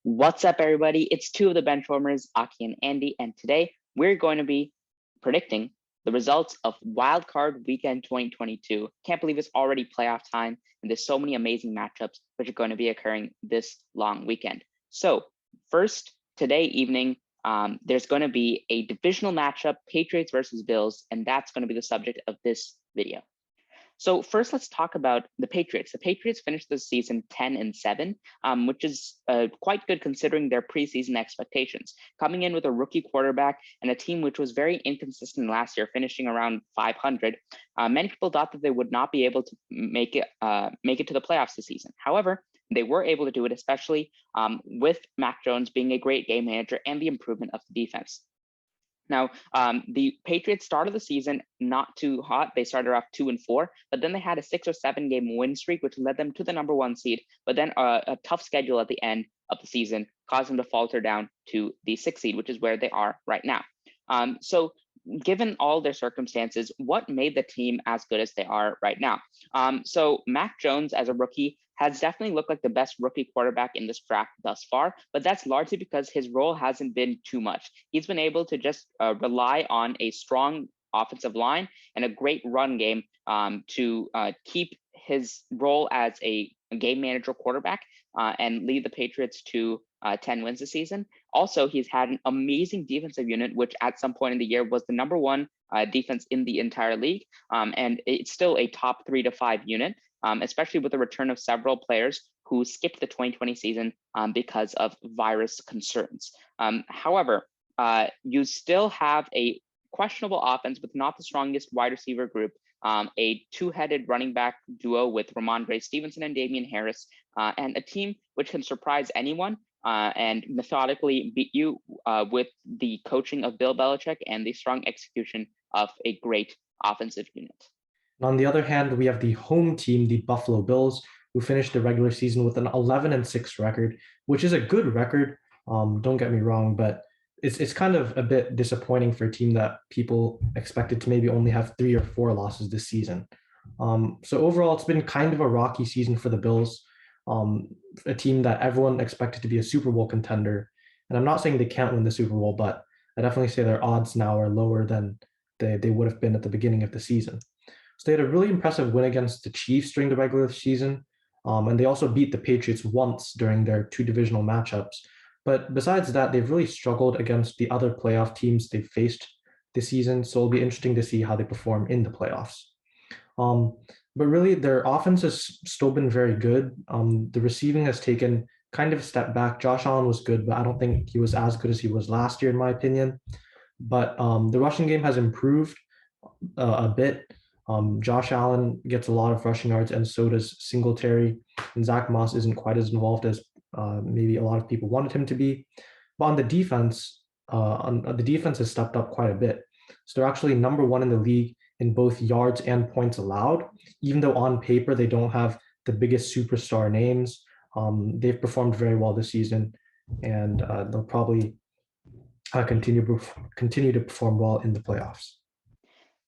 What's up, everybody? It's two of the Benchwarmers, Aki and Andy, and today we're going to be predicting the results of Wildcard Weekend 2022. Can't believe it's already playoff time, and there's so many amazing matchups which are going to be occurring this long weekend. So, first, today evening, there's going to be a divisional matchup, Patriots versus Bills, and that's going to be the subject of this video. So first, let's talk about the Patriots. The Patriots finished the season 10-7, which is quite good considering their preseason expectations. Coming in with a rookie quarterback and a team which was very inconsistent last year, finishing around 500, many people thought that they would not be able to make it to the playoffs this season. However, they were able to do it, especially with Mac Jones being a great game manager and the improvement of the defense. Now, the Patriots started the season not too hot. They started off 2-4, but then they had a 6 or 7 game win streak, which led them to the #1 seed. But then a tough schedule at the end of the season caused them to falter down to the 6th seed, which is where they are right now. So given all their circumstances, what made the team as good as they are right now? So Mac Jones as a rookie has definitely looked like the best rookie quarterback in this draft thus far, but that's largely because his role hasn't been too much. He's been able to just rely on a strong offensive line and a great run game to keep his role as a game manager quarterback and lead the Patriots to 10 wins this season. Also, he's had an amazing defensive unit, which at some point in the year was the #1 defense in the entire league. And it's still a top 3 to 5 unit, especially with the return of several players who skipped the 2020 season because of virus concerns. However, you still have a questionable offense with not the strongest wide receiver group, a two-headed running back duo with Ramondre Stevenson and Damian Harris, and a team which can surprise anyone and methodically beat you with the coaching of Bill Belichick and the strong execution of a great offensive unit. On the other hand, we have the home team, the Buffalo Bills, who finished the regular season with an 11-6 record, which is a good record. Don't get me wrong, but it's kind of a bit disappointing for a team that people expected to maybe only have 3 or 4 losses this season. So overall, it's been kind of a rocky season for the Bills, a team that everyone expected to be a Super Bowl contender. And I'm not saying they can't win the Super Bowl, but I definitely say their odds now are lower than they would have been at the beginning of the season. So they had a really impressive win against the Chiefs during the regular season, and they also beat the Patriots once during their 2 divisional matchups. But besides that, they've really struggled against the other playoff teams they've faced this season, so it'll be interesting to see how they perform in the playoffs. But really, their offense has still been very good. The receiving has taken kind of a step back. Josh Allen was good, but I don't think he was as good as he was last year, in my opinion. But the rushing game has improved a bit. Josh Allen gets a lot of rushing yards, and so does Singletary. And Zach Moss isn't quite as involved as maybe a lot of people wanted him to be. But on the defense has stepped up quite a bit. So they're actually #1 in the league in both yards and points allowed, even though on paper they don't have the biggest superstar names. They've performed very well this season, and they'll probably continue to perform well in the playoffs.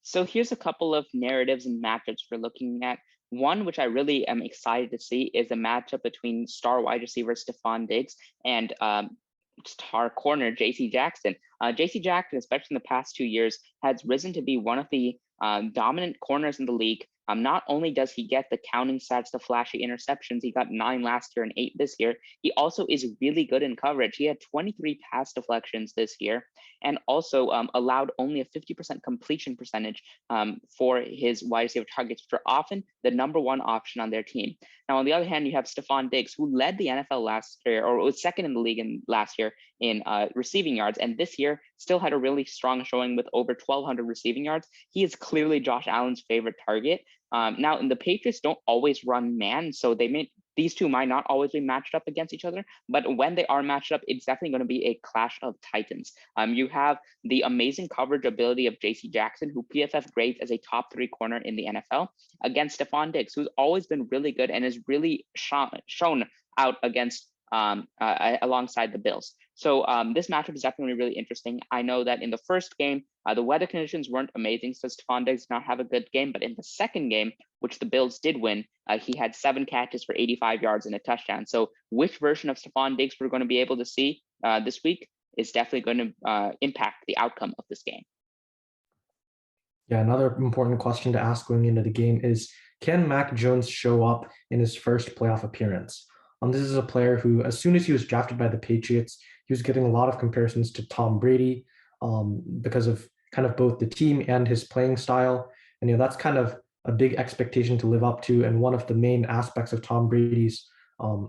So here's a couple of narratives and matchups we're looking at. One, which I really am excited to see, is a matchup between star wide receiver Stephon Diggs and star corner JC Jackson. JC Jackson, especially in the past 2 years, has risen to be one of the dominant corners in the league. Not only does he get the counting stats, the flashy interceptions, he got 9 last year and 8 this year, he also is really good in coverage. He had 23 pass deflections this year and also allowed only a 50% completion percentage for his wide receiver targets, which are often the #1 option on their team. Now, on the other hand, you have Stephon Diggs, who led the NFL last year, or was second in the league last year in receiving yards, and this year still had a really strong showing with over 1,200 receiving yards. He is clearly Josh Allen's favorite target. Now, the Patriots don't always run man, so these two might not always be matched up against each other, but when they are matched up, it's definitely going to be a clash of titans. You have the amazing coverage ability of JC Jackson, who PFF grades as a top 3 corner in the NFL, against Stephon Diggs, who's always been really good and is really shown out against alongside the Bills. So this matchup is definitely really interesting. I know that in the first game, the weather conditions weren't amazing, so Stephon Diggs did not have a good game. But in the second game, which the Bills did win, he had 7 catches for 85 yards and a touchdown. So which version of Stephon Diggs we're going to be able to see this week is definitely going to impact the outcome of this game. Yeah, another important question to ask going into the game is, can Mac Jones show up in his first playoff appearance? This is a player who, as soon as he was drafted by the Patriots, he was getting a lot of comparisons to Tom Brady because of kind of both the team and his playing style. And that's kind of a big expectation to live up to. And one of the main aspects of Tom Brady's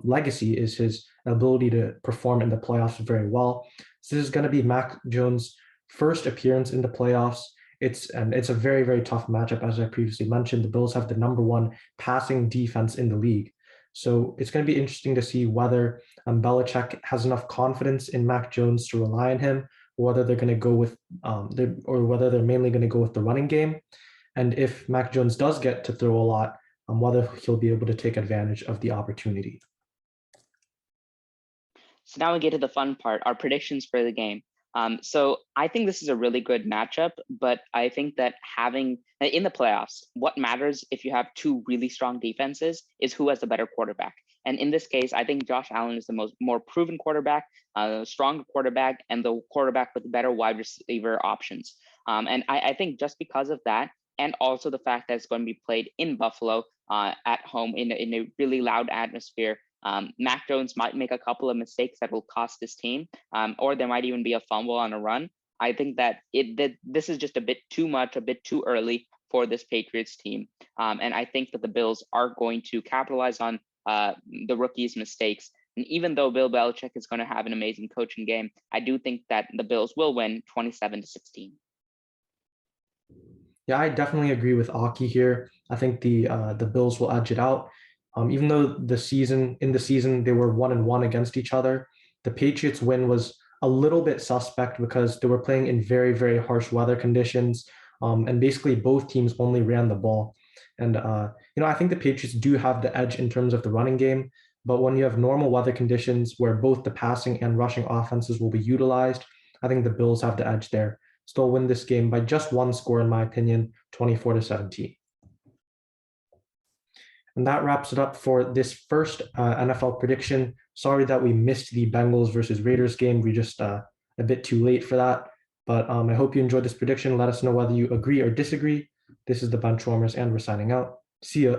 legacy is his ability to perform in the playoffs very well. So this is going to be Mac Jones' first appearance in the playoffs. It's a very, very tough matchup. As I previously mentioned, the Bills have the #1 passing defense in the league. So it's going to be interesting to see whether Belichick has enough confidence in Mac Jones to rely on him, or whether they're going to go with or whether they're mainly going to go with the running game. And if Mac Jones does get to throw a lot, whether he'll be able to take advantage of the opportunity. So now we get to the fun part, our predictions for the game. So I think this is a really good matchup, but I think that having in the playoffs, what matters if you have two really strong defenses is who has the better quarterback. And in this case, I think Josh Allen is the more proven quarterback, stronger quarterback, and the quarterback with better wide receiver options. And I think just because of that, and also the fact that it's going to be played in Buffalo at home in a really loud atmosphere, Mac Jones might make a couple of mistakes that will cost his team, or there might even be a fumble on a run. I think that this is just a bit too much, a bit too early for this Patriots team. And I think that the Bills are going to capitalize on the rookie's mistakes. And even though Bill Belichick is going to have an amazing coaching game, I do think that the Bills will win 27-16. Yeah, I definitely agree with Aki here. I think the Bills will edge it out. Even though in the season they were 1-1 against each other, the Patriots win was a little bit suspect because they were playing in very, very harsh weather conditions, and basically both teams only ran the ball. And I think the Patriots do have the edge in terms of the running game, but when you have normal weather conditions where both the passing and rushing offenses will be utilized, I think the Bills have the edge there. Still win this game by just one score, in my opinion, 24-17. And that wraps it up for this first NFL prediction. Sorry that we missed the Bengals versus Raiders game. We just a bit too late for that. But I hope you enjoyed this prediction. Let us know whether you agree or disagree. This is the Benchwarmers, and we're signing out. See ya.